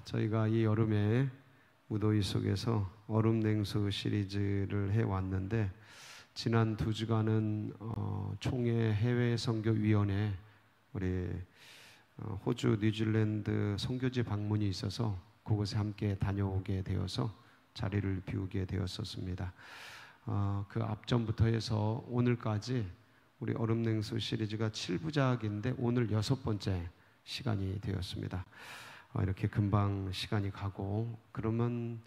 저희가 이 여름에 무더위 속에서 얼음 냉수 시리즈를 해왔는데, 지난 2주간은 총회 해외 선교위원회, 우리 호주, 뉴질랜드 선교지 방문이 있어서 그곳에 함께 다녀오게 되어서 자리를 비우게 되었었습니다. 그 앞전부터 해서 오늘까지 우리 얼음 냉수 시리즈가 7부작인데 오늘 6번째 시간이 되었습니다. 이렇게 금방 시간이 가고, 그러면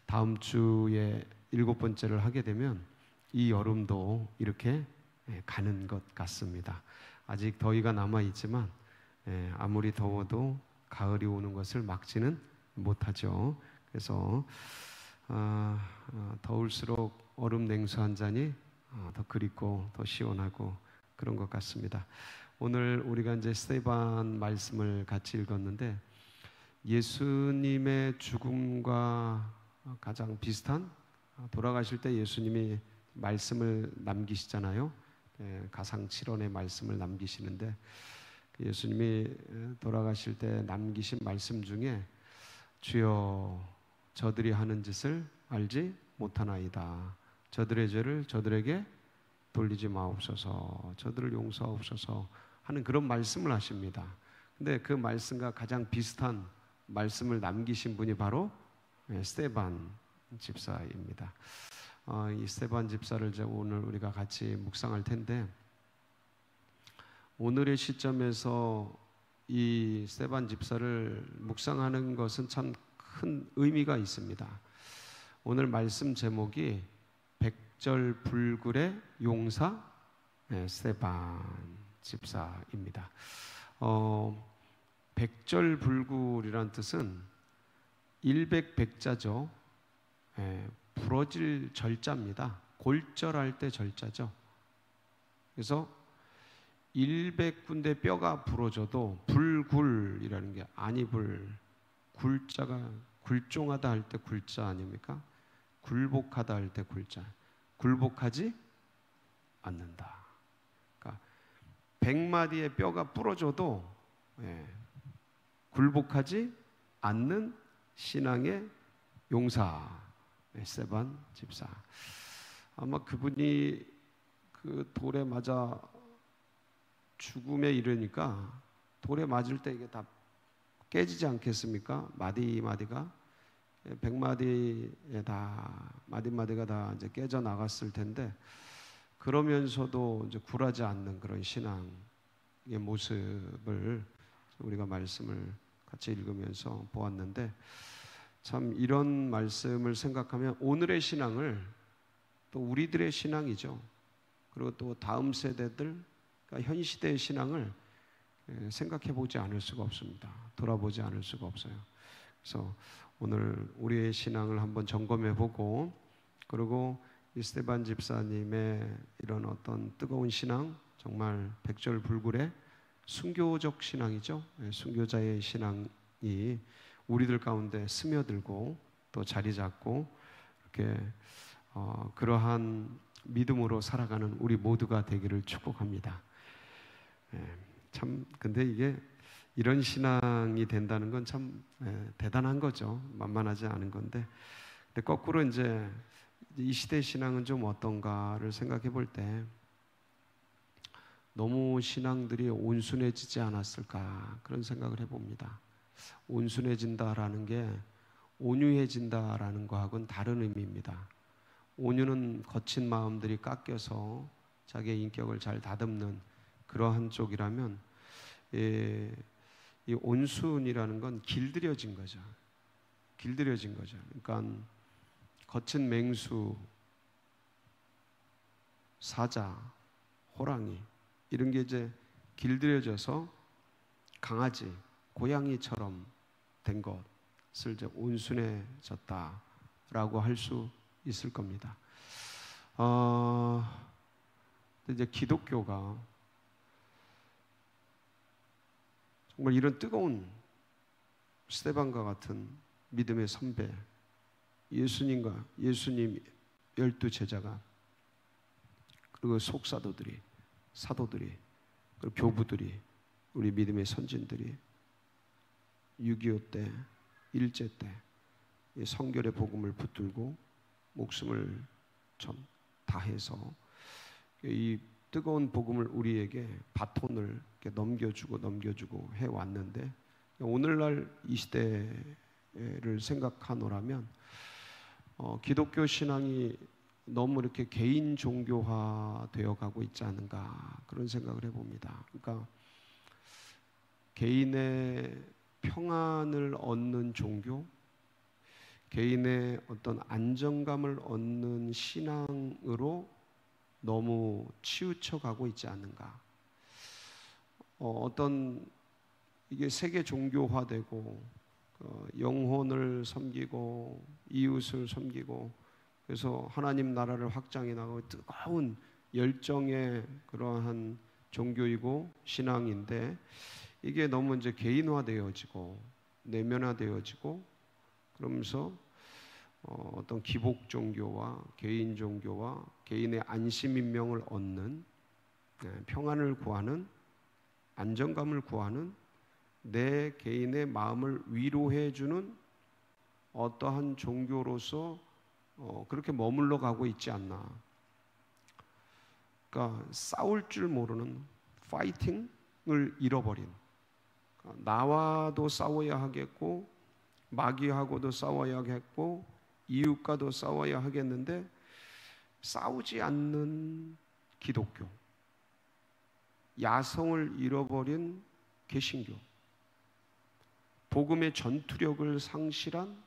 다음 주에 7번째를 하게 되면 이 여름도 이렇게 가는 것 같습니다. 아직 더위가 남아있지만 아무리 더워도 가을이 오는 것을 막지는 못하죠. 그래서 더울수록 얼음 냉수 한 잔이 더 그립고 더 시원하고 그런 것 같습니다. 오늘 우리가 이제 스데반 말씀을 같이 읽었는데, 예수님의 죽음과 가장 비슷한, 돌아가실 때 예수님이 말씀을 남기시잖아요. 가상칠언의 말씀을 남기시는데, 예수님이 돌아가실 때 남기신 말씀 중에 주여 저들이 하는 짓을 알지 못하나이다. 저들의 죄를 저들에게 돌리지 마옵소서. 저들을 용서하옵소서 하는 그런 말씀을 하십니다. 근데 그 말씀과 가장 비슷한 말씀을 남기신 분이 바로 스데반 집사입니다. 이 스데반 집사를 이제 오늘 우리가 같이 묵상할 텐데, 오늘의 시점에서 이 스데반 집사를 묵상하는 것은 참 큰 의미가 있습니다. 오늘 말씀 제목이 백절불굴의 용사 스데반 집사입니다. 백절불굴이란 뜻은 일백백자죠. 부러질 절자입니다. 골절할 때 절자죠. 그래서 100군데 뼈가 부러져도 불굴이라는 게 아니불, 굴자가 굴종하다 할 때 굴자 아닙니까? 굴복하다 할 때 굴자, 굴복하지 않는다. 그러니까 100마디의 뼈가 부러져도 굴복하지 않는 신앙의 용사 스데반 집사. 아마 그분이 그 돌에 맞아 죽음에 이르니까, 돌에 맞을 때 이게 다 깨지지 않겠습니까? 마디마디가 100마디에 다 마디마디가 다 이제 깨져 나갔을 텐데, 그러면서도 이제 굴하지 않는 그런 신앙의 모습을 우리가 말씀을 같이 읽으면서 보았는데, 참 이런 말씀을 생각하면 오늘의 신앙을, 또 우리들의 신앙이죠, 그리고 또 다음 세대들, 그러니까 현 시대의 신앙을 생각해 보지 않을 수가 없습니다. 돌아보지 않을 수가 없어요. 그래서 오늘 우리의 신앙을 한번 점검해 보고, 그리고 이 스데반 집사님의 이런 어떤 뜨거운 신앙, 정말 백절불굴의 순교적 신앙이죠. 순교자의 신앙이 우리들 가운데 스며들고 또 자리 잡고, 이렇게 그러한 믿음으로 살아가는 우리 모두가 되기를 축복합니다. 참 근데 이게 이런 신앙이 된다는 건 참 대단한 거죠. 만만하지 않은 건데, 근데 거꾸로 이제 이 시대 신앙은 좀 어떤가를 생각해 볼 때, 너무 신앙들이 온순해지지 않았을까 그런 생각을 해봅니다. 온순해진다라는 게 온유해진다라는 거하고는 다른 의미입니다. 온유는 거친 마음들이 깎여서 자기의 인격을 잘 다듬는 그러한 쪽이라면, 이 온순이라는 건 길들여진 거죠. 길들여진 거죠. 그러니까 거친 맹수, 사자, 호랑이 이런 게 이제 길들여져서 강아지, 고양이처럼 된 것을 이제 온순해졌다라고 할 수 있을 겁니다. 이제 기독교가 정말 이런 뜨거운 스데반과 같은 믿음의 선배, 예수님 12 제자가, 그리고 속사도들이, 사도들이, 그리고 교부들이, 우리 믿음의 선진들이 6.25 때, 일제 때 이 성결의 복음을 붙들고 목숨을 참 다해서 이 뜨거운 복음을 우리에게 바톤을 이렇게 넘겨주고 해왔는데, 오늘날 이 시대를 생각하노라면 기독교 신앙이 너무 이렇게 개인 종교화 되어 가고 있지 않은가, 그런 생각을 해봅니다. 그러니까 개인의 평안을 얻는 종교, 개인의 어떤 안정감을 얻는 신앙으로 너무 치우쳐 가고 있지 않는가. 어떤 이게 세계 종교화되고 영혼을 섬기고 이웃을 섬기고, 그래서 하나님 나라를 확장해 나가고 뜨거운 열정의 그러한 종교이고 신앙인데, 이게 너무 이제 개인화되어지고 내면화되어지고, 그러면서 어떤 기복 종교와 개인 종교와 개인의 안심인명을 얻는, 평안을 구하는, 안정감을 구하는, 내 개인의 마음을 위로해주는 어떠한 종교로서 그렇게 머물러 가고 있지 않나. 그러니까 싸울 줄 모르는 파이팅을 잃어버린, 나와도 싸워야 하겠고 마귀하고도 싸워야 하겠고 이웃과도 싸워야 하겠는데 싸우지 않는 기독교, 야성을 잃어버린 개신교, 복음의 전투력을 상실한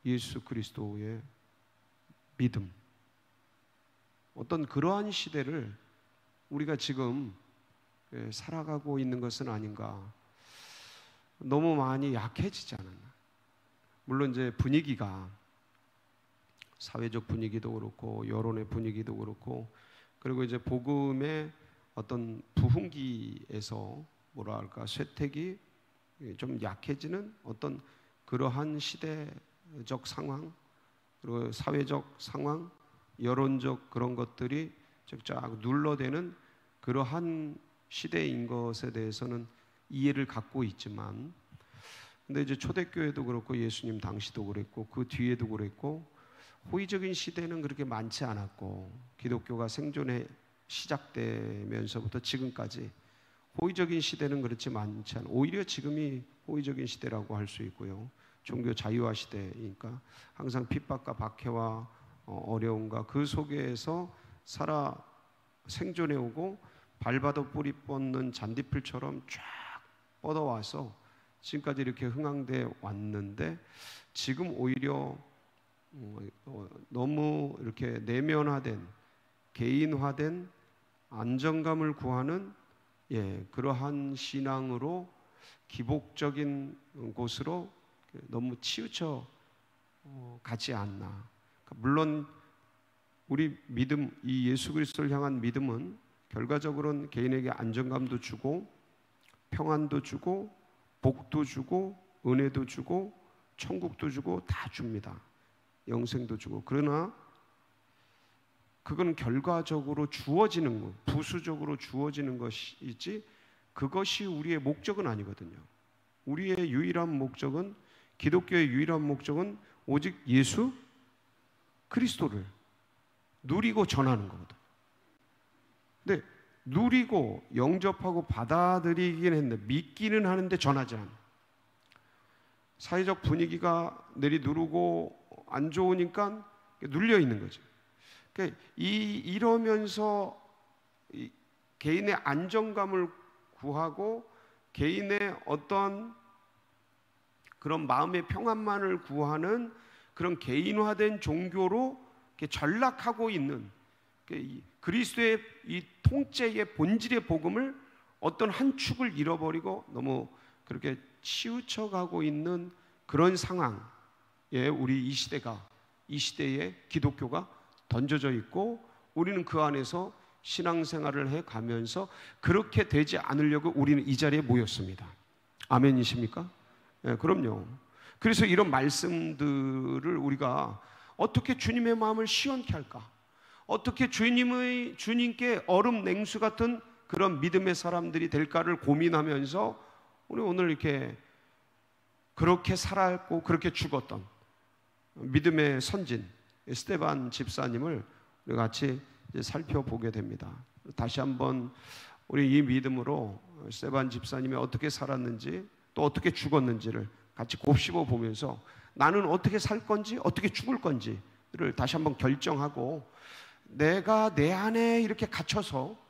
예수 그리스도의 믿음, 어떤 그러한 시대를 우리가 지금 살아가고 있는 것은 아닌가. 너무 많이 약해지지 않았나. 물론 이제 분위기가, 사회적 분위기도 그렇고 여론의 분위기도 그렇고, 그리고 이제 복음의 어떤 부흥기에서 뭐랄까 쇠퇴기 좀 약해지는 어떤 그러한 시대적 상황, 그리고 사회적 상황, 여론적 그런 것들이 쫙 눌러대는 그러한 시대인 것에 대해서는 이해를 갖고 있지만, 근데 이제 초대교회도 그렇고 예수님 당시도 그랬고 그 뒤에도 그랬고, 호의적인 시대는 그렇게 많지 않았고, 기독교가 생존에 시작되면서부터 지금까지 호의적인 시대는 그렇지 많지 않고, 오히려 지금이 호의적인 시대라고 할 수 있고요. 종교 자유화 시대이니까 항상 핍박과 박해와 어려움과 그 속에서 살아 생존해 오고, 밟아도 뿌리 뻗는 잔디풀처럼 쫙 뻗어와서 지금까지 이렇게 흥황돼 왔는데, 지금 오히려 너무 이렇게 내면화된, 개인화된 안정감을 구하는 그러한 신앙으로 기복적인 곳으로 너무 치우쳐 가지 않나. 물론 우리 믿음, 이 예수 그리스도를 향한 믿음은 결과적으로는 개인에게 안정감도 주고 평안도 주고 복도 주고 은혜도 주고 천국도 주고 다 줍니다. 영생도 주고. 그러나 그건 결과적으로 주어지는 것, 부수적으로 주어지는 것이지 그것이 우리의 목적은 아니거든요. 우리의 유일한 목적은, 기독교의 유일한 목적은 오직 예수 그리스도를 누리고 전하는 거거든요. 근데 누리고 영접하고 받아들이긴 했는데, 믿기는 하는데 전하지 않아. 사회적 분위기가 내리누르고 안 좋으니까 눌려 있는 거죠. 그러니까 이러면서 개인의 안정감을 구하고 개인의 어떤 그런 마음의 평안만을 구하는 그런 개인화된 종교로 전락하고 있는, 그리스도의 이 통째의 본질의 복음을 어떤 한 축을 잃어버리고 너무 그렇게 치우쳐가고 있는 그런 상황에 우리 이 시대에 기독교가 던져져 있고, 우리는 그 안에서 신앙생활을 해가면서 그렇게 되지 않으려고 우리는 이 자리에 모였습니다. 아멘이십니까? 네, 그럼요. 그래서 이런 말씀들을 우리가 어떻게 주님의 마음을 시원케 할까? 어떻게 주님께 얼음 냉수 같은 그런 믿음의 사람들이 될까를 고민하면서 우리 오늘 이렇게 그렇게 살았고 그렇게 죽었던 믿음의 선진 스데반 집사님을 우리 같이 이제 살펴보게 됩니다. 다시 한번 우리 이 믿음으로 스데반 집사님이 어떻게 살았는지 또 어떻게 죽었는지를 같이 곱씹어 보면서 나는 어떻게 살 건지 어떻게 죽을 건지를 다시 한번 결정하고, 내가 내 안에 이렇게 갇혀서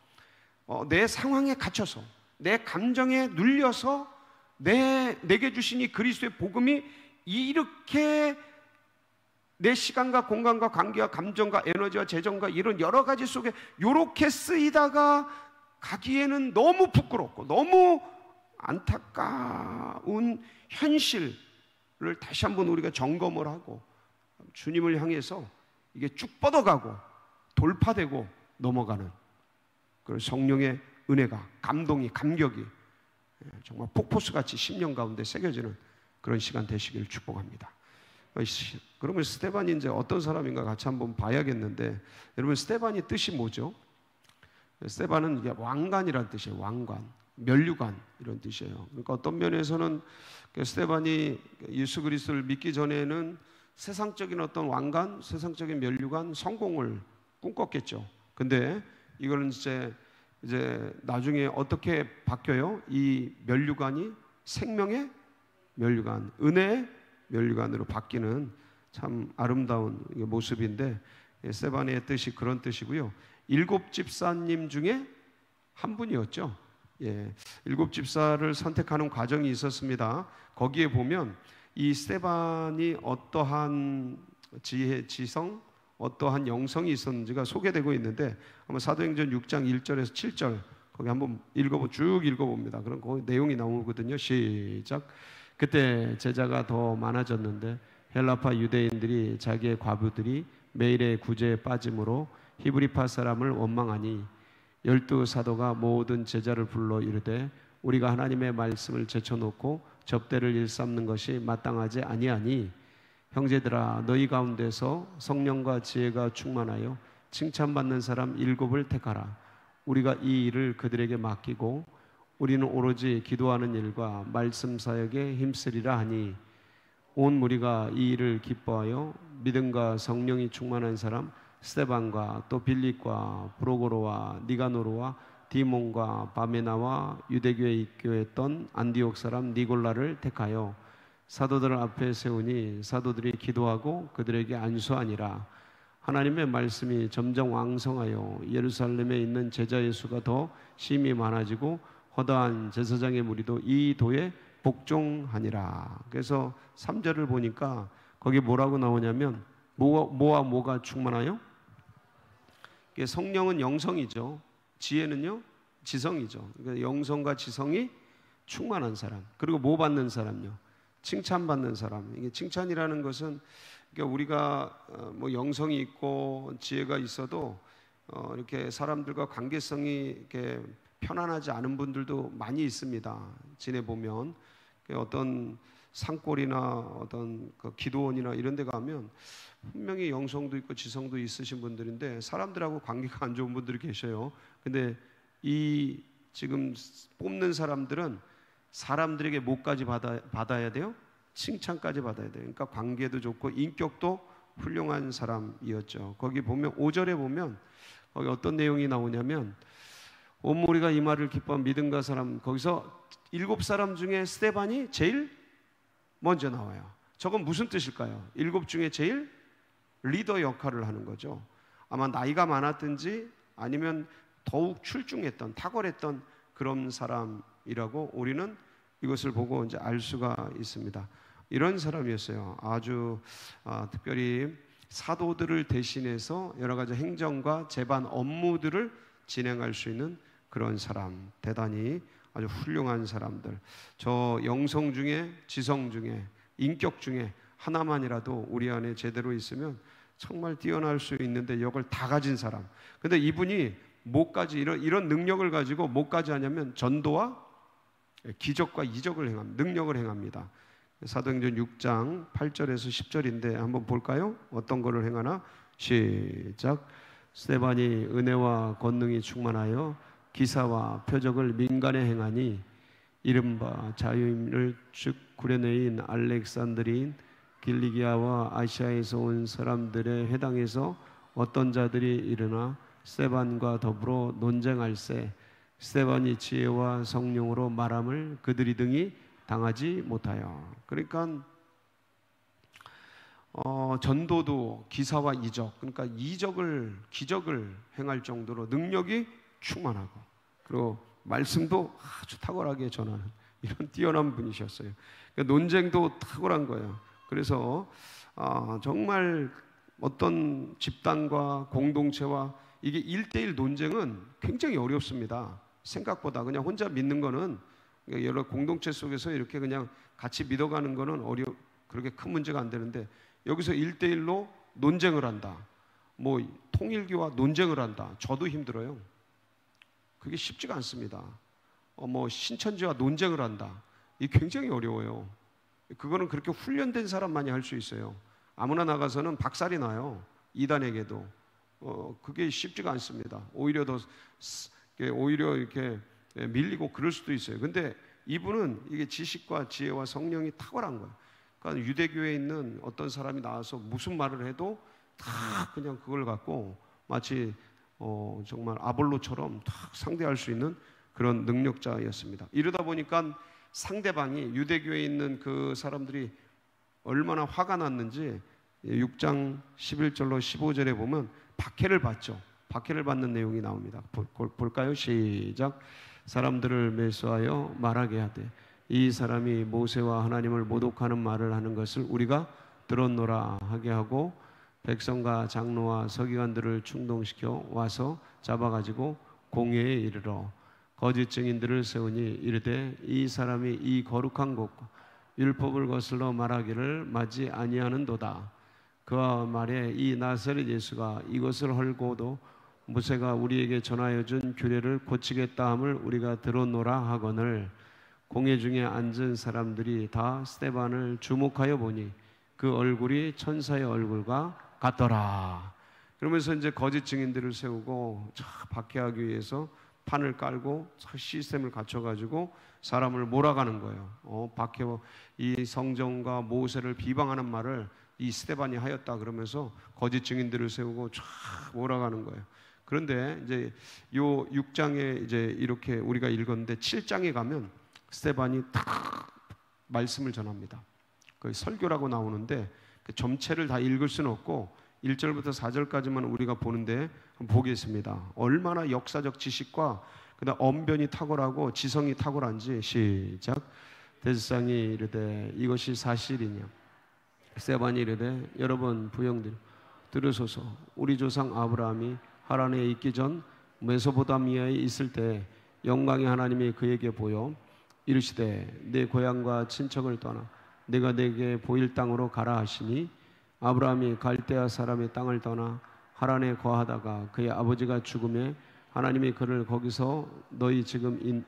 내 상황에 갇혀서 내 감정에 눌려서 내게 주신 이 그리스도의 복음이 이렇게 내 시간과 공간과 관계와 감정과 에너지와 재정과 이런 여러 가지 속에 이렇게 쓰이다가 가기에는 너무 부끄럽고 너무 안타까운 현실을 다시 한번 우리가 점검을 하고 주님을 향해서 이게 쭉 뻗어가고 돌파되고 넘어가는 그런 성령의 은혜가, 감동이, 감격이 정말 폭포수같이 10년 가운데 새겨지는 그런 시간 되시기를 축복합니다. 그러면 스데반이 이제 어떤 사람인가 같이 한번 봐야겠는데, 여러분 스데반이 뜻이 뭐죠? 스데반은 이게 왕관이라는 뜻이에요. 왕관, 면류관 이런 뜻이에요. 그러니까 어떤 면에서는 스데반이 예수 그리스도를 믿기 전에는 세상적인 어떤 왕관, 세상적인 면류관, 성공을 꿈꿨겠죠. 근데 이거는 이제 나중에 어떻게 바뀌어요? 이 면류관이 생명의 면류관, 은혜의 면류관으로 바뀌는 참 아름다운 모습인데, 스데반의 뜻이 그런 뜻이고요. 7 집사님 중에 한 분이었죠. 7 집사를 선택하는 과정이 있었습니다. 거기에 보면 이 스데반이 어떠한 지혜, 지성, 어떠한 영성이 있었는지가 소개되고 있는데, 한번 사도행전 6장 1절에서 7절 거기 한번 쭉 읽어봅니다. 그럼 그 내용이 나오거든요. 시작. 그때 제자가 더 많아졌는데 헬라파 유대인들이 자기의 과부들이 매일의 구제에 빠짐으로 히브리파 사람을 원망하니 12 사도가 모든 제자를 불러 이르되 우리가 하나님의 말씀을 제쳐놓고 접대를 일삼는 것이 마땅하지 아니하니 형제들아 너희 가운데서 성령과 지혜가 충만하여 칭찬받는 사람 7을 택하라. 우리가 이 일을 그들에게 맡기고 우리는 오로지 기도하는 일과 말씀 사역에 힘쓰리라 하니, 온 무리가 이 일을 기뻐하여 믿음과 성령이 충만한 사람 스데반과 또 빌립과 브로고로와 니가노르와 디몬과 바메나와 유대교에 입교했던 안디옥 사람 니골라를 택하여 사도들 앞에 세우니 사도들이 기도하고 그들에게 안수하니라. 하나님의 말씀이 점점 왕성하여 예루살렘에 있는 제자의 수가 더 심히 많아지고 허다한 제사장의 무리도 이 도에 복종하니라. 그래서 3절을 보니까 거기 뭐라고 나오냐면 뭐와 뭐가 충만하여? 성령은 영성이죠. 지혜는요 지성이죠. 그러니까 영성과 지성이 충만한 사람. 그리고 뭐 받는 사람요? 칭찬받는 사람. 이게 칭찬이라는 것은 그러니까 우리가 뭐 영성이 있고 지혜가 있어도 이렇게 사람들과 관계성이 이렇게 편안하지 않은 분들도 많이 있습니다. 지내보면 어떤 산골이나 어떤 그 기도원이나 이런 데 가면 분명히 영성도 있고 지성도 있으신 분들인데 사람들하고 관계가 안 좋은 분들이 계셔요. 근데 이 지금 뽑는 사람들은 사람들에게 뭐까지 받아야 돼요? 칭찬까지 받아야 돼요. 그러니까 관계도 좋고 인격도 훌륭한 사람이었죠. 거기 보면 5절에 보면 거기 어떤 내용이 나오냐면 온 무리가 이 말을 기뻐한 믿음과 사람, 거기서 7 사람 중에 스데반이 제일 먼저 나와요. 저건 무슨 뜻일까요? 7 중에 제일 리더 역할을 하는 거죠. 아마 나이가 많았든지 아니면 더욱 출중했던, 탁월했던 그런 사람이라고 우리는 이것을 보고 이제 알 수가 있습니다. 이런 사람이었어요. 아주 특별히 사도들을 대신해서 여러 가지 행정과 재반 업무들을 진행할 수 있는 그런 사람, 대단히 아주 훌륭한 사람들. 저 영성 중에, 지성 중에, 인격 중에 하나만이라도 우리 안에 제대로 있으면 정말 뛰어날 수 있는데 이걸 다 가진 사람. 근데 이분이 뭐까지 이런 능력을 가지고 뭐까지 하냐면 전도와 기적과 이적을 행합니다. 능력을 행합니다. 사도행전 6장 8절에서 10절인데 한번 볼까요? 어떤 거를 행하나? 시작. 스데반이 은혜와 권능이 충만하여 기사와 표적을 민간에 행하니 이른바 자유인을 쭉 구려내인 알렉산드리인 길리기아와 아시아에서 온 사람들의 회당에서 어떤 자들이 일어나 스데반과 더불어 논쟁할세 스데반이 지혜와 성령으로 말함을 그들이 등이 당하지 못하여. 그러니까 전도도 기사와 이적, 그러니까 이적을 기적을 행할 정도로 능력이 충만하고, 그리고 말씀도 아주 탁월하게 전하는 이런 뛰어난 분이셨어요. 그러니까 논쟁도 탁월한 거예요. 그래서 정말 어떤 집단과 공동체와 이게 1대1 논쟁은 굉장히 어렵습니다. 생각보다 그냥 혼자 믿는 거는, 여러 공동체 속에서 이렇게 그냥 같이 믿어가는 거는 그렇게 큰 문제가 안 되는데, 여기서 1대1로 논쟁을 한다, 뭐 통일교와 논쟁을 한다, 저도 힘들어요. 그게 쉽지가 않습니다. 뭐 신천지와 논쟁을 한다, 이게 굉장히 어려워요. 그거는 그렇게 훈련된 사람만이 할 수 있어요. 아무나 나가서는 박살이 나요. 이단에게도 그게 쉽지가 않습니다. 오히려 이렇게 밀리고 그럴 수도 있어요. 근데 이분은 이게 지식과 지혜와 성령이 탁월한 거예요. 그러니까 유대교에 있는 어떤 사람이 나와서 무슨 말을 해도 다 그냥 그걸 갖고 마치 정말 아볼로처럼 탁 상대할 수 있는 그런 능력자였습니다. 이러다 보니까 상대방이, 유대교에 있는 그 사람들이 얼마나 화가 났는지 6장 11절로 15절에 보면 박해를 받죠. 박해를 받는 내용이 나옵니다. 볼까요? 시작. 사람들을 매수하여 말하게 하되 이 사람이 모세와 하나님을 모독하는 말을 하는 것을 우리가 들었노라 하게 하고, 백성과 장로와 서기관들을 충동시켜 와서 잡아가지고 공회에 이르러 거짓 증인들을 세우니 이르되 이 사람이 이 거룩한 곳과 율법을 거슬러 말하기를 마지 아니하는도다. 그와 말에 이 나사렛 예수가 이것을 헐고도 모세가 우리에게 전하여 준 규례를 고치겠다 함을 우리가 들었노라 하거늘, 공회 중에 앉은 사람들이 다 스데반을 주목하여 보니 그 얼굴이 천사의 얼굴과 같더라. 그러면서 이제 거짓 증인들을 세우고 박해하기 위해서 판을 깔고 시스템을 갖춰가지고 사람을 몰아가는 거예요. 박해와 이 성경과 모세를 비방하는 말을 이 스데반이 하였다 그러면서 거짓 증인들을 세우고 쫙 몰아가는 거예요. 그런데 이제 요 6장에 이제 이렇게 우리가 읽었는데 7장에 가면 스데반이 딱 말씀을 전합니다. 그 설교라고 나오는데 그 전체를 다 읽을 수는 없고 1절부터 4절까지만 우리가 보는데 한번 보겠습니다. 얼마나 역사적 지식과 그다음 언변이 탁월하고 지성이 탁월한지. 시작. 대제사장이 이르되 이것이 사실이냐. 스데반이 이르되 여러분 부형들 들으소서. 우리 조상 아브라함이 하란에 있기 전 메소포타미아에 있을 때 영광의 하나님이 그에게 보여 이르시되 내 고향과 친척을 떠나 내가 내게 보일 땅으로 가라 하시니, 아브라함이 갈대아 사람의 땅을 떠나 하란에 거하다가 그의 아버지가 죽음에 하나님이 그를 거기서 너희 지금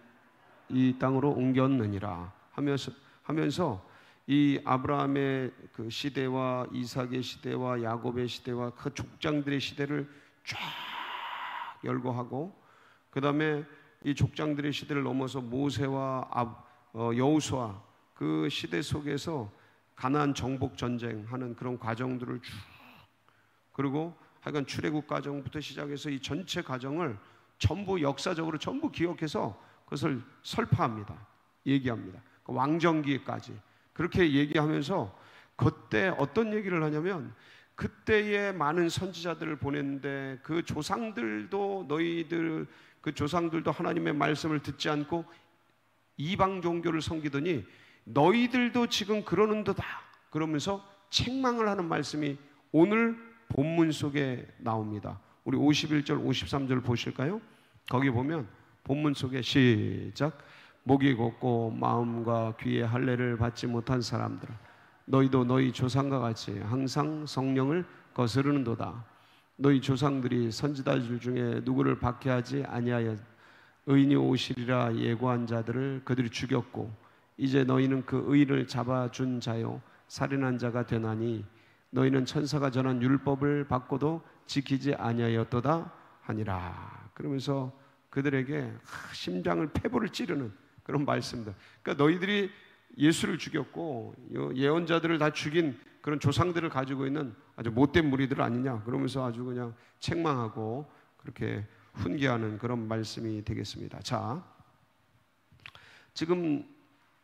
이 땅으로 옮겼느니라 하면서 이 아브라함의 그 시대와 이삭의 시대와 야곱의 시대와 그 족장들의 시대를 쫙 열거하고, 그 다음에 이 족장들의 시대를 넘어서 모세와 여호수아 그 시대 속에서 가나안 정복 전쟁하는 그런 과정들을 쭉, 그리고 하여간 출애굽 과정부터 시작해서 이 전체 과정을 전부 역사적으로 전부 기억해서 그것을 설파합니다. 얘기합니다. 왕정기까지 그렇게 얘기하면서 그때 어떤 얘기를 하냐면, 그때의 많은 선지자들을 보냈는데 그 조상들도 그 조상들도 하나님의 말씀을 듣지 않고 이방 종교를 섬기더니 너희들도 지금 그러는도다 그러면서 책망을 하는 말씀이 오늘 본문 속에 나옵니다. 우리 51절 53절 보실까요? 거기 보면 본문 속에 시작. 목이 곧고 마음과 귀의 할례를 받지 못한 사람들, 너희도 너희 조상과 같이 항상 성령을 거스르는도다. 너희 조상들이 선지자들 중에 누구를 박해하지 아니하여 의인이 오시리라 예고한 자들을 그들이 죽였고, 이제 너희는 그 의인을 잡아준 자요 살인한 자가 되나니 너희는 천사가 전한 율법을 받고도 지키지 아니하였도다 하니라. 그러면서 그들에게 심장을 패부를 찌르는 그런 말씀들. 그러니까 너희들이 예수를 죽였고 예언자들을 다 죽인 그런 조상들을 가지고 있는 아주 못된 무리들 아니냐, 그러면서 아주 그냥 책망하고 그렇게 훈계하는 그런 말씀이 되겠습니다. 자, 지금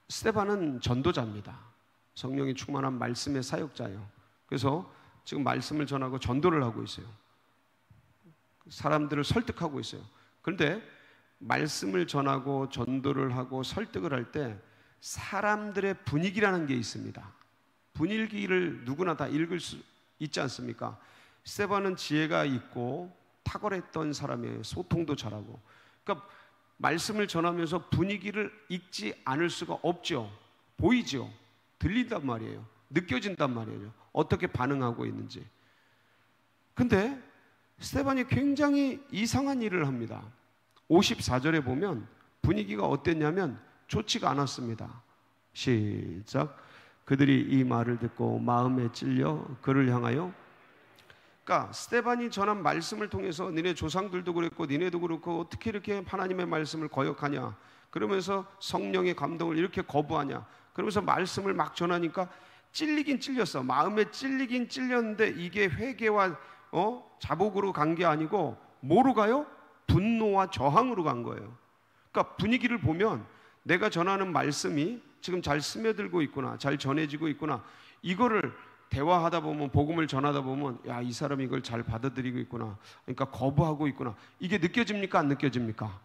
스데반은 전도자입니다. 성령이 충만한 말씀의 사역자예요. 그래서 지금 말씀을 전하고 전도를 하고 있어요. 사람들을 설득하고 있어요. 그런데 말씀을 전하고 전도를 하고 설득을 할 때 사람들의 분위기라는 게 있습니다. 분위기를 누구나 다 읽을 수 있지 않습니까? 스데반은 지혜가 있고 탁월했던 사람이에요. 소통도 잘하고. 그러니까 말씀을 전하면서 분위기를 읽지 않을 수가 없죠. 보이죠. 들린단 말이에요. 느껴진단 말이에요. 어떻게 반응하고 있는지. 근데 스데반이 굉장히 이상한 일을 합니다. 54절에 보면 분위기가 어땠냐면 좋지가 않았습니다. 시작. 그들이 이 말을 듣고 마음에 찔려 그를 향하여, 그러니까 스데반이 전한 말씀을 통해서 니네 조상들도 그랬고 니네도 그렇고 어떻게 이렇게 하나님의 말씀을 거역하냐, 그러면서 성령의 감동을 이렇게 거부하냐, 그러면서 말씀을 막 전하니까 찔리긴 찔렸어. 마음에 찔리긴 찔렸는데 이게 회개와 자복으로 간 게 아니고 뭐로 가요? 분노와 저항으로 간 거예요. 그러니까 분위기를 보면 내가 전하는 말씀이 지금 잘 스며들고 있구나, 잘 전해지고 있구나, 이거를 대화하다 보면, 복음을 전하다 보면, 야, 이 사람이 이걸 잘 받아들이고 있구나, 그러니까 거부하고 있구나, 이게 느껴집니까? 안 느껴집니까?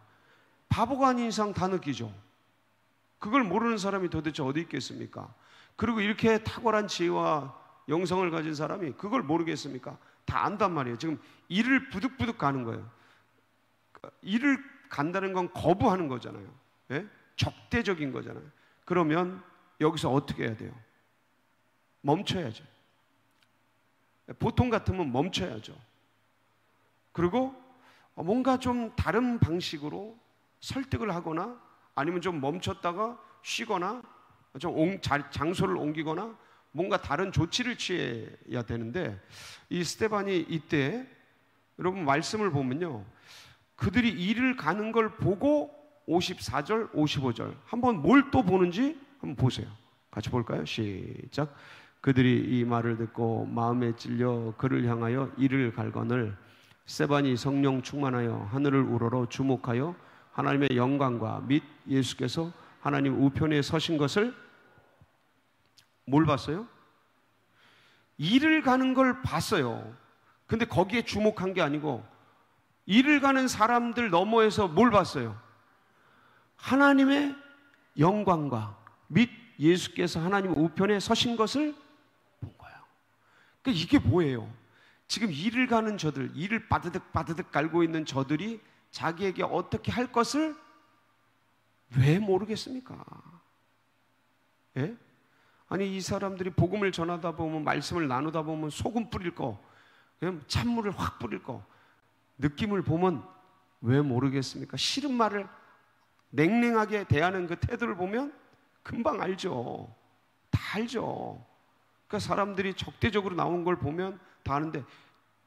바보가 아닌 이상 다 느끼죠. 그걸 모르는 사람이 도대체 어디 있겠습니까? 그리고 이렇게 탁월한 지혜와 영성을 가진 사람이 그걸 모르겠습니까? 다 안단 말이에요. 지금 이를 부득부득 가는 거예요. 이를 간다는 건 거부하는 거잖아요. 예? 적대적인 거잖아요. 그러면 여기서 어떻게 해야 돼요? 멈춰야죠. 보통 같으면 멈춰야죠. 그리고 뭔가 좀 다른 방식으로 설득을 하거나 아니면 좀 멈췄다가 쉬거나 좀 장소를 옮기거나 뭔가 다른 조치를 취해야 되는데, 이 스데반이 이때 여러분 말씀을 보면요, 그들이 이를 가는 걸 보고 54절, 55절 한번 뭘 또 보는지 한번 보세요. 같이 볼까요? 시작. 그들이 이 말을 듣고 마음에 찔려 그를 향하여 이를 갈거늘 스데반이 성령 충만하여 하늘을 우러러 주목하여 하나님의 영광과 및 예수께서 하나님 우편에 서신 것을 뭘 봤어요? 이를 가는 걸 봤어요. 근데 거기에 주목한 게 아니고 이를 가는 사람들 너머에서 뭘 봤어요? 하나님의 영광과 및 예수께서 하나님 우편에 서신 것을 본 거예요. 그러니까 이게 뭐예요? 지금 이를 가는 저들, 이를 바드득 갈고 있는 저들이 자기에게 어떻게 할 것을 왜 모르겠습니까? 예? 아니, 이 사람들이 복음을 전하다 보면, 말씀을 나누다 보면 소금 뿌릴 거, 그냥 찬물을 확 뿌릴 거, 느낌을 보면 왜 모르겠습니까? 싫은 말을 냉랭하게 대하는 그 태도를 보면 금방 알죠. 다 알죠. 그러니까 사람들이 적대적으로 나온 걸 보면 다 아는데,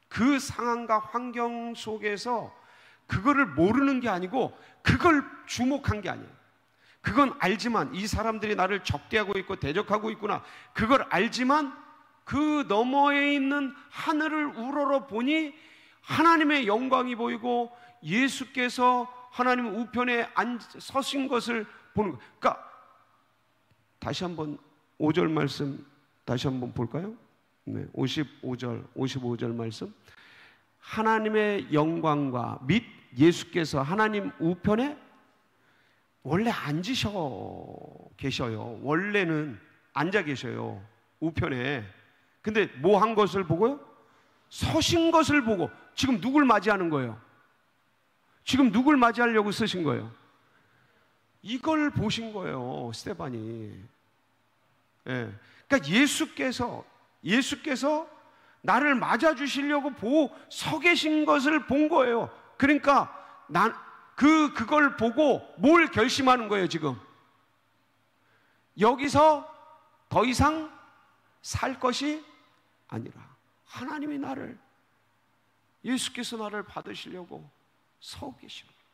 그 상황과 환경 속에서 그거를 모르는 게 아니고 그걸 주목한 게 아니에요. 그건 알지만 이 사람들이 나를 적대하고 있고 대적하고 있구나, 그걸 알지만 그 너머에 있는 하늘을 우러러 보니 하나님의 영광이 보이고 예수께서 하나님 우편에 서신 것을 보는 거예요. 그러니까 다시 한번 5절 말씀 다시 한번 볼까요? 네, 55절 말씀. 하나님의 영광과 및 예수께서 하나님 우편에 원래 앉으셔 계셔요. 원래는 앉아 계셔요, 우편에. 근데 뭐 한 것을 보고요? 서신 것을 보고. 지금 누굴 맞이하는 거예요? 지금 누굴 맞이하려고 쓰신 거예요? 이걸 보신 거예요, 스데반이. 예. 그러니까 예수께서 나를 맞아주시려고 서 계신 것을 본 거예요. 그러니까 그걸 보고 뭘 결심하는 거예요, 지금? 여기서 더 이상 살 것이 아니라 예수께서 나를 받으시려고 서 계시는 거예요.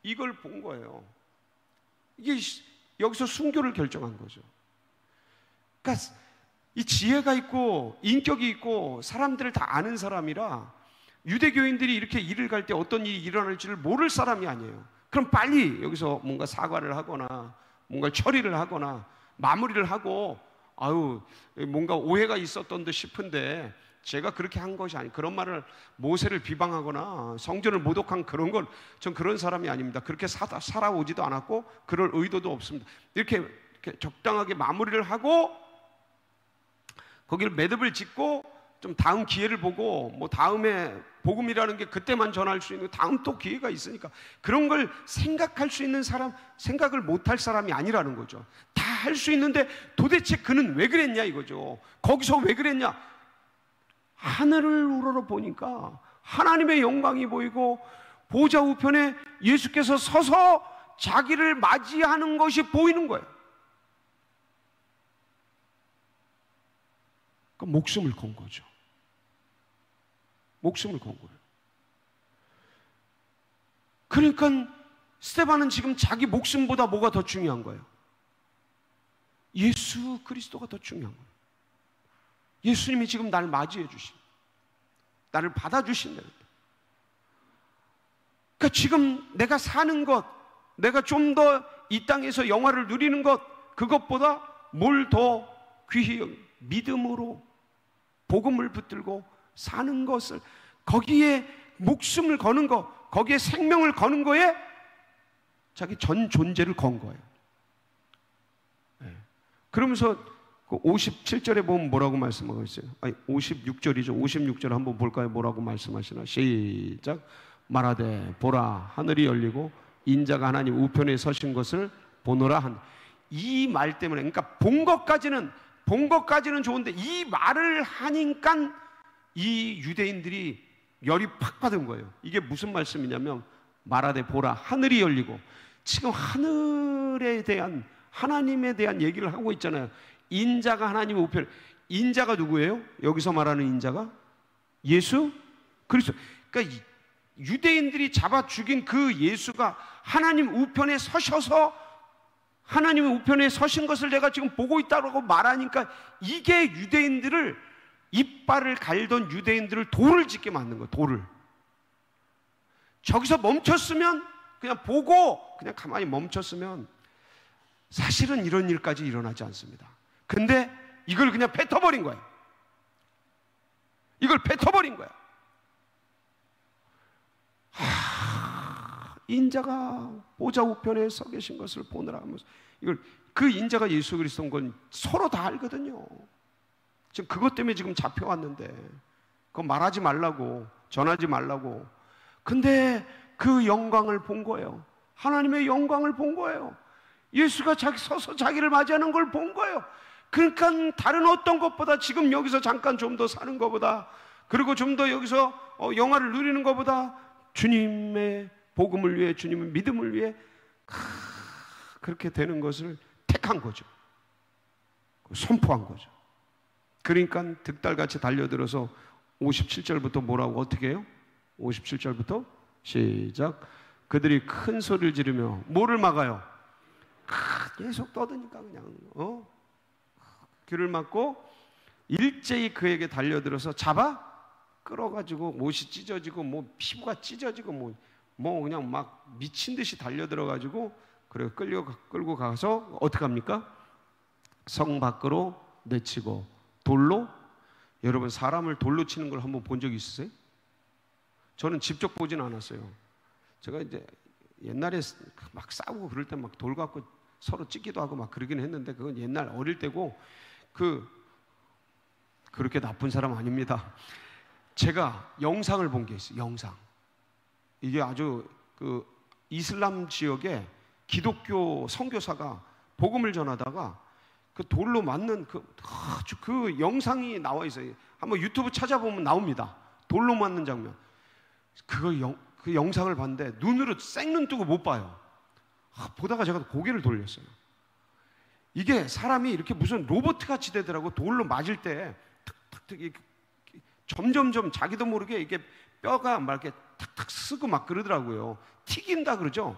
이걸 본 거예요. 이게 여기서 순교를 결정한 거죠. 그러니까 이 지혜가 있고 인격이 있고 사람들을 다 아는 사람이라 유대교인들이 이렇게 일을 갈 때 어떤 일이 일어날지를 모를 사람이 아니에요. 그럼 빨리 여기서 뭔가 사과를 하거나 뭔가 처리를 하거나 마무리를 하고, 아유 뭔가 오해가 있었던 듯 싶은데 제가 그렇게 한 것이 아니, 그런 말을 모세를 비방하거나 성전을 모독한 그런 건 전 그런 사람이 아닙니다. 그렇게 살아오지도 않았고 그럴 의도도 없습니다. 이렇게 적당하게 마무리를 하고 거기를 매듭을 짓고 좀 다음 기회를 보고, 뭐 다음에 복음이라는 게 그때만 전할 수 있는, 다음 또 기회가 있으니까 그런 걸 생각할 수 있는 사람, 생각을 못할 사람이 아니라는 거죠. 다 할 수 있는데 도대체 그는 왜 그랬냐 이거죠. 거기서 왜 그랬냐, 하늘을 우러러 보니까 하나님의 영광이 보이고 보좌 우편에 예수께서 서서 자기를 맞이하는 것이 보이는 거예요. 그러니까 목숨을 건 거죠. 목숨을 건 거예요. 그러니까 스데반은 지금 자기 목숨보다 뭐가 더 중요한 거예요? 예수 그리스도가 더 중요한 거예요. 예수님이 지금 나를 맞이해 주신, 나를 받아주신다는. 그러니까 지금 내가 사는 것, 내가 좀 더 이 땅에서 영화를 누리는 것, 그것보다 뭘 더 귀히 믿음으로 복음을 붙들고 사는 것을, 거기에 목숨을 거는 것, 거기에 생명을 거는 거에 자기 전 존재를 건 거예요. 네. 그러면서 그 57절에 보면 뭐라고 말씀하고 있어요? 아니 56절이죠. 56절 한번 볼까요? 뭐라고 말씀하시나? 시작. 말하되 보라 하늘이 열리고 인자가 하나님 우편에 서신 것을 보노라 한. 이 말 때문에, 그러니까 본 것까지는 좋은데 이 말을 하니까 이 유대인들이 열이 팍 받은 거예요. 이게 무슨 말씀이냐면, 말하되 보라 하늘이 열리고, 지금 하늘에 대한, 하나님에 대한 얘기를 하고 있잖아요. 인자가 하나님의 우편. 인자가 누구예요? 여기서 말하는 인자가 예수 그리스도. 그러니까 유대인들이 잡아 죽인 그 예수가 하나님 우편에 서셔서 하나님의 우편에 서신 것을 내가 지금 보고 있다고 말하니까, 이게 유대인들을, 이빨을 갈던 유대인들을 돌을 짓게 만든 거예요. 돌을. 저기서 멈췄으면, 그냥 보고 그냥 가만히 멈췄으면 사실은 이런 일까지 일어나지 않습니다. 근데 이걸 그냥 뱉어버린 거예요. 이걸 뱉어버린 거야. 인자가 보좌 우편에 서 계신 것을 보느라 하면서, 이걸, 그 인자가 예수 그리스도인 건 서로 다 알거든요. 지금 그것 때문에 지금 잡혀왔는데 그거 말하지 말라고, 전하지 말라고. 근데 그 영광을 본 거예요. 하나님의 영광을 본 거예요. 예수가 서서 자기를 맞이하는 걸 본 거예요. 그러니까 다른 어떤 것보다, 지금 여기서 잠깐 좀 더 사는 것보다, 그리고 좀 더 여기서 영화를 누리는 것보다 주님의 복음을 위해, 주님의 믿음을 위해 그렇게 되는 것을 택한 거죠. 선포한 거죠. 그러니까 득달같이 달려들어서 57절부터 뭐라고, 어떻게 해요? 57절부터 시작. 그들이 큰 소리를 지르며 뭐를 막아요? 계속 떠드니까 그냥 귀를 막고 일제히 그에게 달려들어서 잡아 끌어가지고, 못이 찢어지고 뭐 피부가 찢어지고 뭐 그냥 막 미친 듯이 달려들어가지고, 그래 끌고 가서 어떻게 합니까? 성 밖으로 내치고 돌로. 여러분, 사람을 돌로 치는 걸 한번 본 적 있으세요? 저는 직접 보진 않았어요. 제가 이제 옛날에 막 싸우고 그럴 때 막 돌 갖고 서로 찢기도 하고 막 그러긴 했는데, 그건 옛날 어릴 때고, 그렇게 나쁜 사람 아닙니다. 제가 영상을 본 게 있어요. 영상. 이게 아주 이슬람 지역에 기독교 선교사가 복음을 전하다가 그 돌로 맞는 아주 그 영상이 나와 있어요. 한번 유튜브 찾아보면 나옵니다. 돌로 맞는 장면. 그 영상을 봤는데 눈으로 생눈 뜨고 못 봐요. 보다가 제가 고개를 돌렸어요. 이게 사람이 이렇게 무슨 로봇 같이 되더라고. 돌로 맞을 때 탁탁탁 점점점 자기도 모르게 이게 뼈가 막 이렇게 탁탁 쓰고 막 그러더라고요. 튀긴다 그러죠.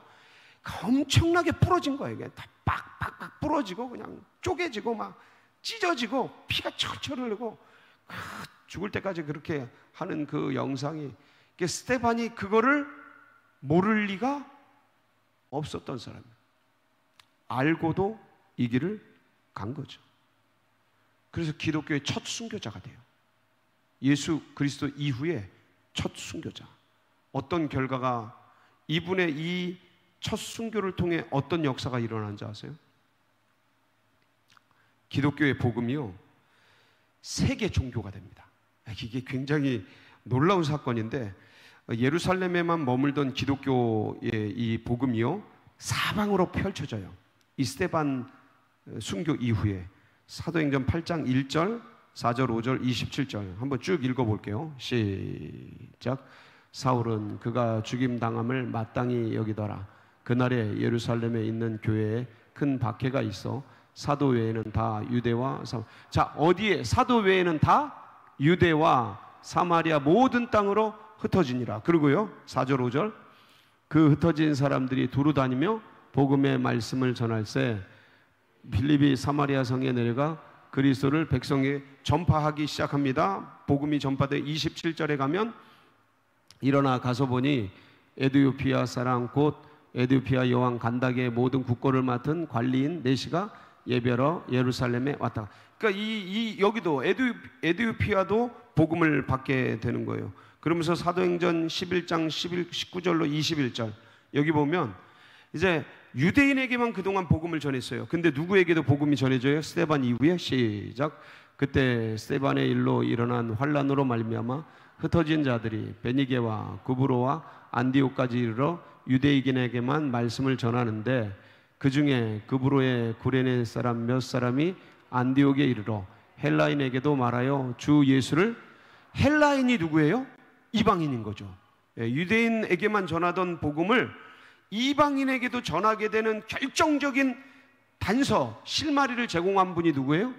엄청나게 부러진 거예요. 이게 다 빡빡빡 부러지고 그냥 쪼개지고 막 찢어지고 피가 철철 흐르고 죽을 때까지 그렇게 하는 그 영상이, 스데반이 그거를 모를 리가 없었던 사람이에요. 알고도 이 길을 간 거죠. 그래서 기독교의 첫 순교자가 돼요. 예수 그리스도 이후에 첫 순교자. 어떤 결과가, 이분의 이 첫 순교를 통해 어떤 역사가 일어난지 아세요? 기독교의 복음이요, 세계 종교가 됩니다. 이게 굉장히 놀라운 사건인데, 예루살렘에만 머물던 기독교의 이 복음이요, 사방으로 펼쳐져요. 이 스데반 순교 이후에. 사도행전 8장 1절, 4절, 5절, 27절 한번 쭉 읽어볼게요. 시작. 사울은 그가 죽임당함을 마땅히 여기더라. 그날에 예루살렘에 있는 교회에 큰 박해가 있어 사도 외에는 다 유대와 자, 어디에? 사도 외에는 다 유대와 사마리아 모든 땅으로 흩어지니라. 그리고요 4절 5절, 그 흩어진 사람들이 두루 다니며 복음의 말씀을 전할세 빌립이 사마리아 성에 내려가 그리스도를 백성에게 전파하기 시작합니다. 복음이 전파돼 27절에 가면 일어나 가서 보니 에디오피아 사람 곧 에디오피아 여왕 간다게의 모든 국고를 맡은 관리인 네시가 예배로 예루살렘에 왔다. 그러니까 여기도 에디오피아도 복음을 받게 되는 거예요. 그러면서 사도행전 11장 19절로 21절 여기 보면 이제 유대인에게만 그동안 복음을 전했어요. 근데 누구에게도 복음이 전해져요? 스데반 이후에. 시작. 그때 스데반의 일로 일어난 환란으로 말미암아 흩어진 자들이 베니게와 구브로와 안디옥까지 이르러 유대인에게만 말씀을 전하는데, 그 중에 구브로의 구레네 사람 몇 사람이 안디옥에 이르러 헬라인에게도 말하여 주 예수를. 헬라인이 누구예요? 이방인인 거죠. 유대인에게만 전하던 복음을 이방인에게도 전하게 되는 결정적인 단서, 실마리를 제공한 분이 누구예요?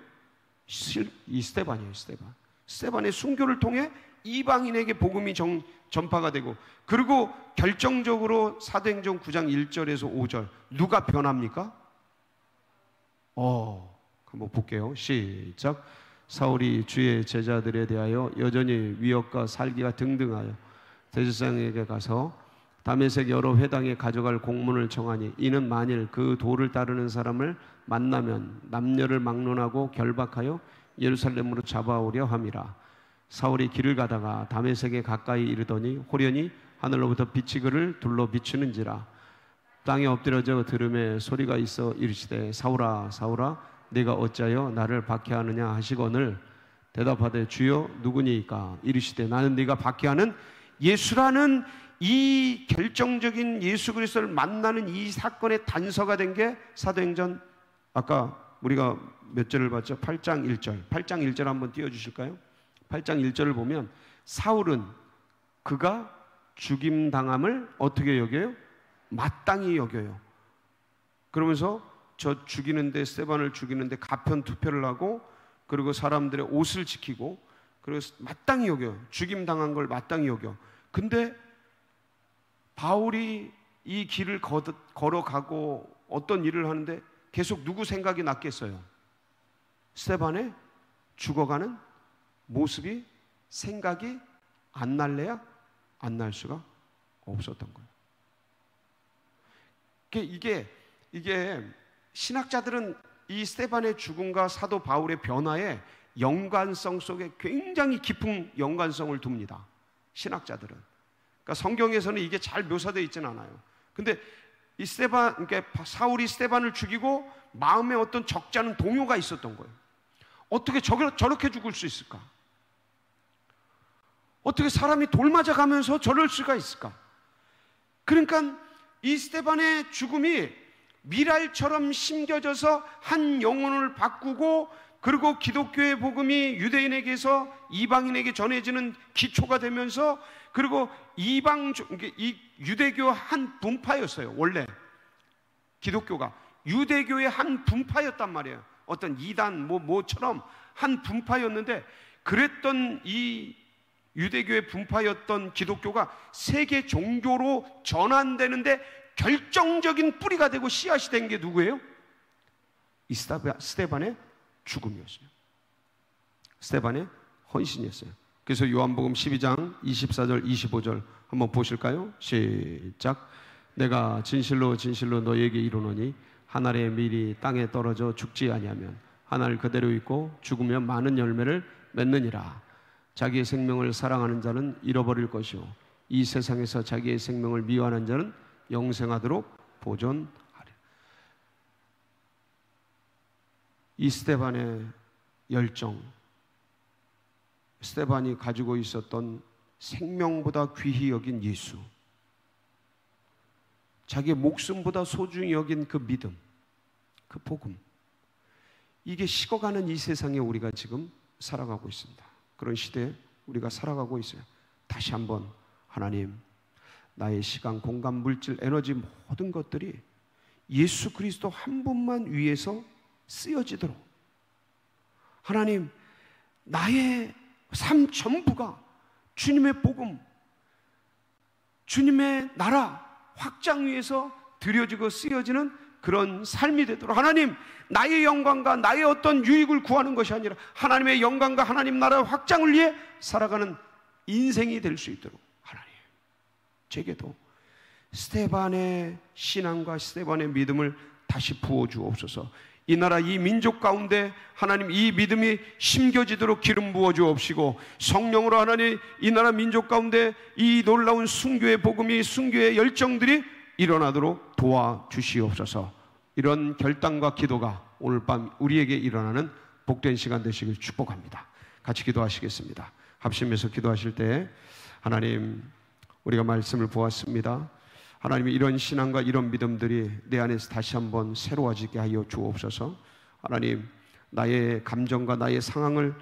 이 스데반이에요. 스데반의 순교를 통해 이방인에게 복음이 전파가 되고, 그리고 결정적으로 사도행전 9장 1절에서 5절 누가 변합니까? 한번 볼게요. 시작. 사울이 주의 제자들에 대하여 여전히 위협과 살기가 등등하여 대제사장에게 가서 다메섹 여러 회당에 가져갈 공문을 청하니, 이는 만일 그 도를 따르는 사람을 만나면 남녀를 막론하고 결박하여 예루살렘으로 잡아오려 함이라. 사울이 길을 가다가 다메섹에 가까이 이르더니 호련히 하늘로부터 빛이 그를 둘러 비추는지라. 땅에 엎드려져 들음에 소리가 있어 이르시되 사울아 사울아 네가 어찌하여 나를 박해하느냐 하시거늘 대답하되 주여 누구니이까? 이르시되 나는 네가 박해하는 예수라는 이 결정적인 예수 그리스도를 만나는 이 사건의 단서가 된 게 사도행전, 아까 우리가 몇 절을 봤죠? 8장 1절. 8장 1절 한번 띄워주실까요? 8장 1절을 보면 사울은 그가 죽임당함을 어떻게 여겨요? 마땅히 여겨요. 그러면서 저 죽이는데, 스데반을 죽이는데 가편 투표를 하고, 그리고 사람들의 옷을 지키고, 그리고 마땅히 여겨요. 죽임당한 걸 마땅히 여겨. 근데 바울이 이 길을 걸어가고 어떤 일을 하는데 계속 누구 생각이 났겠어요? 스데반의 죽어가는 모습이 생각이 안 날래야 안 날 수가 없었던 거예요. 이게 신학자들은 이 스데반의 죽음과 사도 바울의 변화에 연관성 속에 굉장히 깊은 연관성을 둡니다. 신학자들은. 그러니까 성경에서는 이게 잘 묘사되어 있지는 않아요. 근데 이 그러니까 사울이 스데반을 죽이고 마음에 어떤 적지 않은 동요가 있었던 거예요. 어떻게 저렇게 죽을 수 있을까? 어떻게 사람이 돌 맞아가면서 저럴 수가 있을까? 그러니까 이 스데반의 죽음이 미랄처럼 심겨져서 한 영혼을 바꾸고, 그리고 기독교의 복음이 유대인에게서 이방인에게 전해지는 기초가 되면서, 그리고 이 유대교 한 분파였어요. 원래 기독교가 유대교의 한 분파였단 말이에요. 어떤 이단 뭐처럼 한 분파였는데, 그랬던 이 유대교의 분파였던 기독교가 세계 종교로 전환되는데 결정적인 뿌리가 되고 씨앗이 된 게 누구예요? 이 스데반의 죽음이었어요. 스데반의 헌신이었어요. 그래서 요한복음 12장 24절 25절 한번 보실까요? 시작. 내가 진실로 진실로 너에게 이르노니 한 알의 밀이 땅에 떨어져 죽지 아니하면 한 알 그대로 있고 죽으면 많은 열매를 맺느니라. 자기의 생명을 사랑하는 자는 잃어버릴 것이요 이 세상에서 자기의 생명을 미워하는 자는 영생하도록 보존하리라. 이 스데반의 열정, 스데반이 가지고 있었던 생명보다 귀히 여긴 예수, 자기의 목숨보다 소중히 여긴 그 믿음, 그 복음, 이게 식어가는 이 세상에 우리가 지금 살아가고 있습니다. 그런 시대에 우리가 살아가고 있어요. 다시 한번 하나님, 나의 시간, 공간, 물질, 에너지 모든 것들이 예수 그리스도 한 분만 위해서 쓰여지도록, 하나님, 나의 삶 전부가 주님의 복음, 주님의 나라 확장 위해서 드려지고 쓰여지는 그런 삶이 되도록, 하나님, 나의 영광과 나의 어떤 유익을 구하는 것이 아니라 하나님의 영광과 하나님 나라의 확장을 위해 살아가는 인생이 될 수 있도록 하나님, 제게도 스데반의 신앙과 스데반의 믿음을 다시 부어주옵소서. 이 나라 이 민족 가운데 하나님 이 믿음이 심겨지도록 기름 부어주옵시고, 성령으로 하나님 이 나라 민족 가운데 이 놀라운 순교의 복음이, 순교의 열정들이 일어나도록 도와주시옵소서. 이런 결단과 기도가 오늘 밤 우리에게 일어나는 복된 시간 되시길 축복합니다. 같이 기도하시겠습니다. 합심해서 기도하실 때, 하나님, 우리가 말씀을 보았습니다. 하나님, 이런 신앙과 이런 믿음들이 내 안에서 다시 한번 새로워지게 하여 주옵소서. 하나님, 나의 감정과 나의 상황을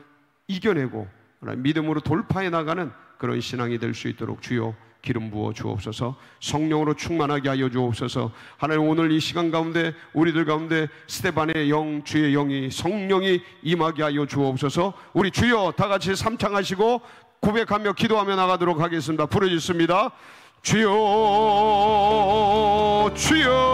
이겨내고 하나님, 믿음으로 돌파해 나가는 그런 신앙이 될 수 있도록 주여 기름 부어 주옵소서. 성령으로 충만하게 하여 주옵소서. 하나님, 오늘 이 시간 가운데 우리들 가운데 스데반의 영, 주의 영이, 성령이 임하게 하여 주옵소서. 우리 주여 다 같이 삼창하시고 고백하며 기도하며 나가도록 하겠습니다. 부르짖습니다. 주여, 주여.